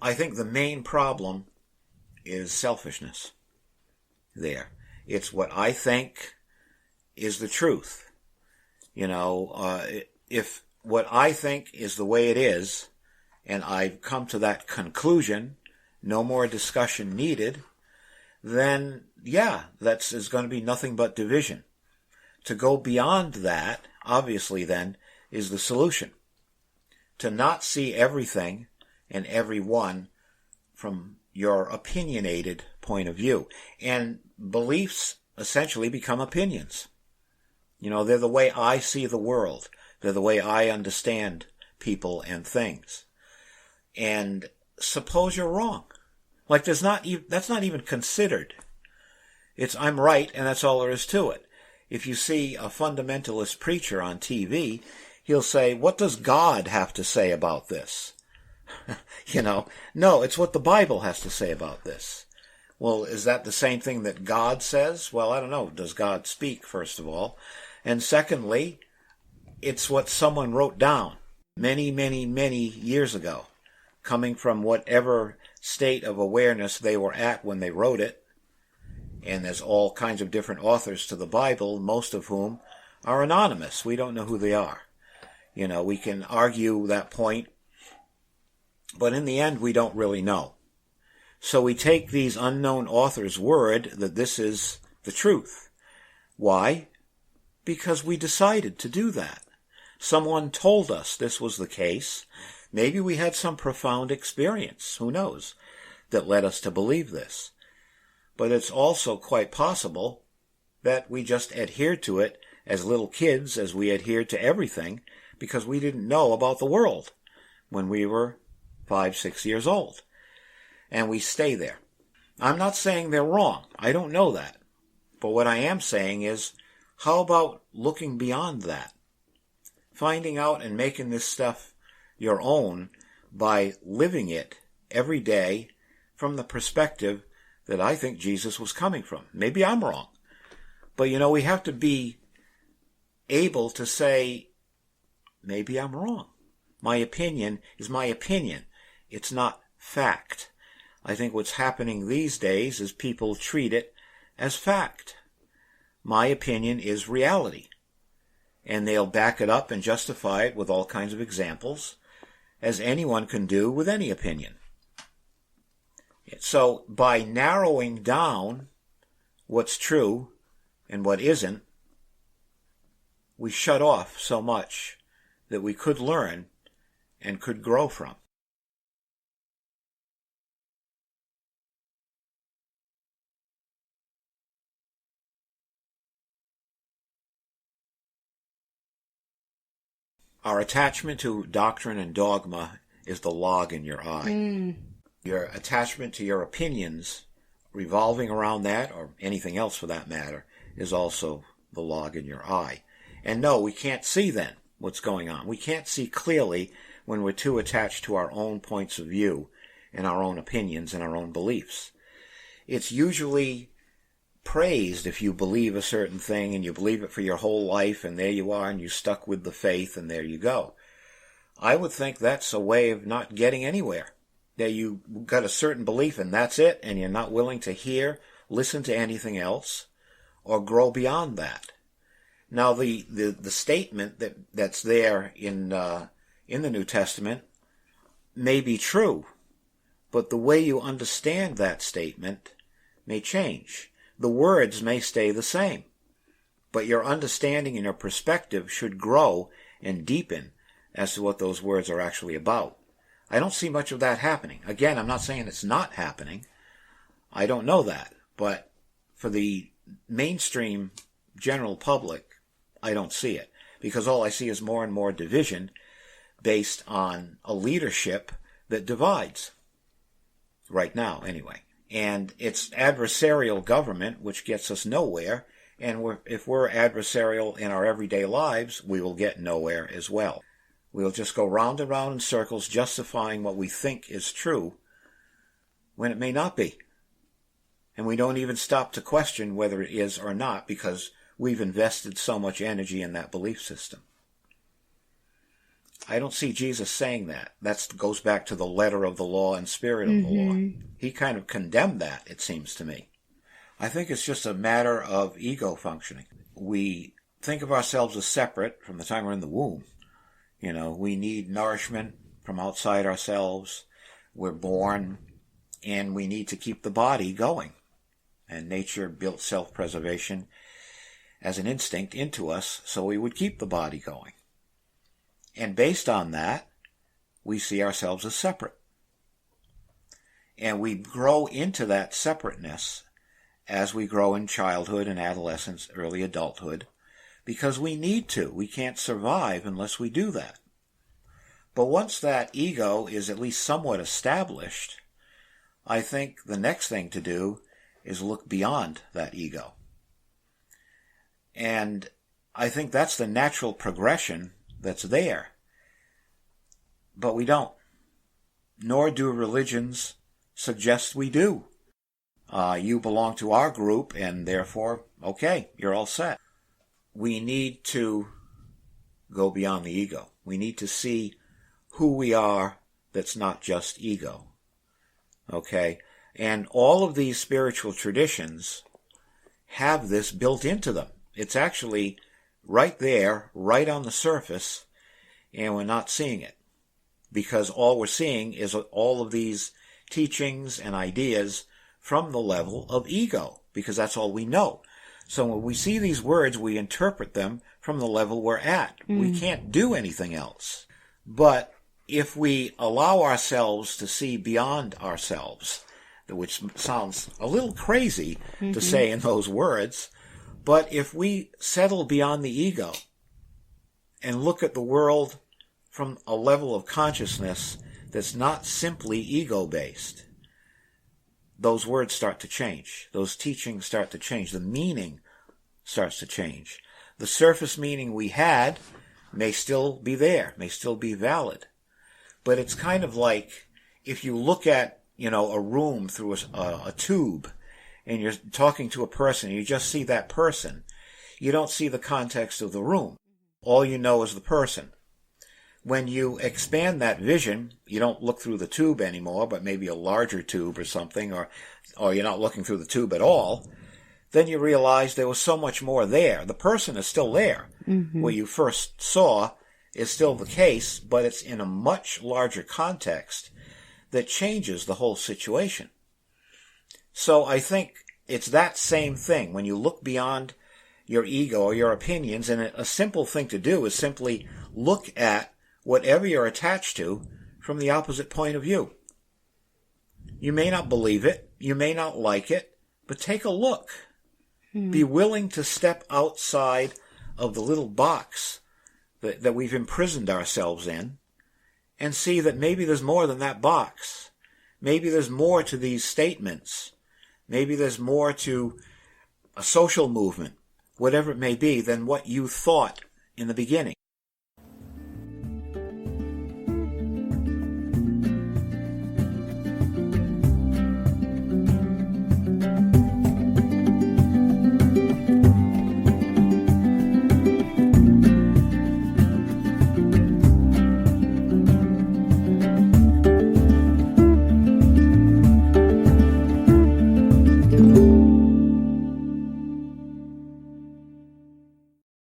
I think the main problem is selfishness there. It's what I think is the truth. If what I think is the way it is, and I've come to that conclusion, no more discussion needed, then is going to be nothing but division. To go beyond that, obviously then, is the solution. To not see everything and everyone from your opinionated point of view. And beliefs essentially become opinions. They're the way I see the world. They're the way I understand people and things. And suppose you're wrong. Like that's not even considered. It's I'm right and that's all there is to it. If you see a fundamentalist preacher on TV, he'll say, what does God have to say about this? No, it's what the Bible has to say about this. Well, is that the same thing that God says? Well, I don't know. Does God speak, first of all? And secondly, it's what someone wrote down many, many, many years ago, coming from whatever state of awareness they were at when they wrote it. And there's all kinds of different authors to the Bible, most of whom are anonymous. We don't know who they are. We can argue that point, but in the end, we don't really know. So we take these unknown authors' word that this is the truth. Why? Because we decided to do that. Someone told us this was the case. Maybe we had some profound experience, who knows, that led us to believe this. But it's also quite possible that we just adhered to it as little kids, as we adhered to everything, because we didn't know about the world when we were 5, 6 years old. And we stay there. I'm not saying they're wrong. I don't know that. But what I am saying is, how about looking beyond that? Finding out and making this stuff your own by living it every day from the perspective that I think Jesus was coming from. Maybe I'm wrong. But we have to be able to say, maybe I'm wrong. My opinion is my opinion. It's not fact. I think what's happening these days is people treat it as fact. My opinion is reality. And they'll back it up and justify it with all kinds of examples, as anyone can do with any opinion. So by narrowing down what's true and what isn't, we shut off so much that we could learn and could grow from. Our attachment to doctrine and dogma is the log in your eye. Your attachment to your opinions, revolving around that, or anything else for that matter, is also the log in your eye. And no, we can't see then what's going on. We can't see clearly when we're too attached to our own points of view and our own opinions and our own beliefs. It's usually praised if you believe a certain thing and you believe it for your whole life, and there you are and you stuck with the faith and there you go. I would think that's a way of not getting anywhere. That you got a certain belief and that's it, and you're not willing to listen to anything else, or grow beyond that. Now the statement that's there in the New Testament may be true, but the way you understand that statement may change. The words may stay the same, but your understanding and your perspective should grow and deepen as to what those words are actually about. I don't see much of that happening. Again, I'm not saying it's not happening. I don't know that. But for the mainstream general public, I don't see it. Because all I see is more and more division based on a leadership that divides. Right now, anyway. And it's adversarial government, which gets us nowhere. And if we're adversarial in our everyday lives, we will get nowhere as well. We'll just go round and round in circles justifying what we think is true when it may not be. And we don't even stop to question whether it is or not because we've invested so much energy in that belief system. I don't see Jesus saying that. That goes back to the letter of the law and spirit of the law. He kind of condemned that, it seems to me. I think it's just a matter of ego functioning. We think of ourselves as separate from the time we're in the womb. You know, we need nourishment from outside ourselves. We're born, and we need to keep the body going. And nature built self-preservation as an instinct into us, so we would keep the body going. And based on that, we see ourselves as separate. And we grow into that separateness as we grow in childhood and adolescence, early adulthood, because we need to. We can't survive unless we do that. But once that ego is at least somewhat established, I think the next thing to do is look beyond that ego. And I think that's the natural progression that's there. But we don't. Nor do religions suggest we do. You belong to our group, and therefore, okay, you're all set. We need to go beyond the ego. We need to see who we are that's not just ego. Okay? And all of these spiritual traditions have this built into them. It's actually right there, right on the surface, and we're not seeing it. Because all we're seeing is all of these teachings and ideas from the level of ego, because that's all we know. So when we see these words, we interpret them from the level we're at. We can't do anything else. But if we allow ourselves to see beyond ourselves, which sounds a little crazy to say in those words, but if we settle beyond the ego and look at the world from a level of consciousness that's not simply ego-based, those words start to change. Those teachings start to change. The meaning starts to change. The surface meaning we had may still be there, may still be valid. But it's kind of like if you look at, a room through a tube and you're talking to a person and you just see that person, you don't see the context of the room. All you know is the person. When you expand that vision, you don't look through the tube anymore, but maybe a larger tube or something, or you're not looking through the tube at all, then you realize there was so much more there. The person is still there. What you first saw is still the case, but it's in a much larger context that changes the whole situation. So I think it's that same thing. When you look beyond your ego or your opinions, and a simple thing to do is simply look at whatever you're attached to from the opposite point of view. You may not believe it, you may not like it, but take a look. Be willing to step outside of the little box that we've imprisoned ourselves in and see that maybe there's more than that box. Maybe there's more to these statements. Maybe there's more to a social movement, whatever it may be, than what you thought in the beginning.